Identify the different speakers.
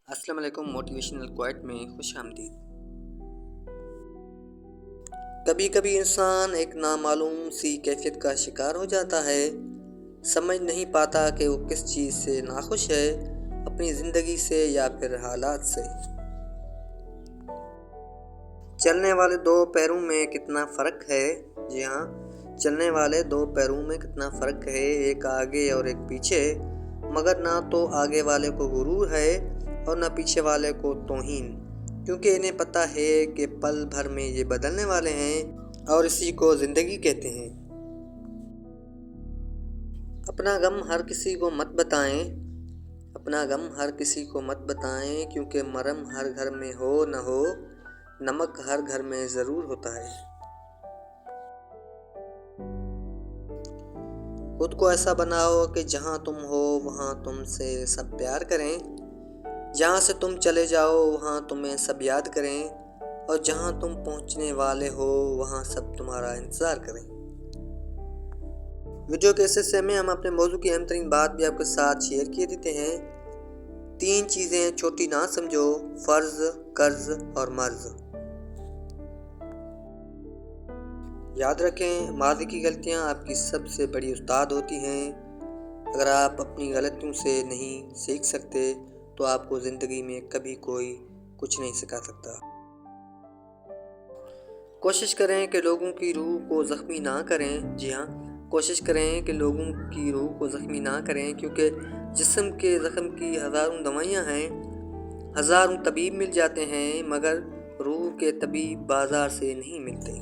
Speaker 1: السلام علیکم، motivational quite میں خوش آمدید۔ کبھی کبھی انسان ایک نامعلوم سی کیفیت کا شکار ہو جاتا ہے، سمجھ نہیں پاتا کہ وہ کس چیز سے ناخوش ہے، اپنی زندگی سے یا پھر حالات سے۔ چلنے والے دو پیروں میں کتنا فرق ہے؟ جی ہاں، چلنے والے دو پیروں میں کتنا فرق ہے، ایک آگے اور ایک پیچھے، مگر نہ تو آگے والے کو غرور ہے اور نہ پیچھے والے کو توہین، کیونکہ انہیں پتہ ہے کہ پل بھر میں یہ بدلنے والے ہیں اور اسی کو زندگی کہتے ہیں۔ اپنا غم ہر کسی کو مت بتائیں، اپنا غم ہر کسی کو مت بتائیں، کیونکہ مرہم ہر گھر میں ہو نہ ہو، نمک ہر گھر میں ضرور ہوتا ہے۔ خود کو ایسا بناؤ کہ جہاں تم ہو وہاں تم سے سب پیار کریں، جہاں سے تم چلے جاؤ وہاں تمہیں سب یاد کریں، اور جہاں تم پہنچنے والے ہو وہاں سب تمہارا انتظار کریں۔ ویڈیو کے اس حصے میں ہم اپنے موضوع کی اہم ترین بات بھی آپ کے ساتھ شیئر کیے دیتے ہیں۔ 3 چیزیں چھوٹی نہ سمجھو، فرض، قرض اور مرض۔ یاد رکھیں، ماضی کی غلطیاں آپ کی سب سے بڑی استاد ہوتی ہیں۔ اگر آپ اپنی غلطیوں سے نہیں سیکھ سکتے تو آپ کو زندگی میں کبھی کوئی کچھ نہیں سکھا سکتا۔ کوشش کریں کہ لوگوں کی روح کو زخمی نہ کریں۔ جی ہاں، کوشش کریں کہ لوگوں کی روح کو زخمی نہ کریں، کیونکہ جسم کے زخم کی ہزاروں دوائیاں ہیں، ہزاروں طبیب مل جاتے ہیں، مگر روح کے طبیب بازار سے نہیں ملتے۔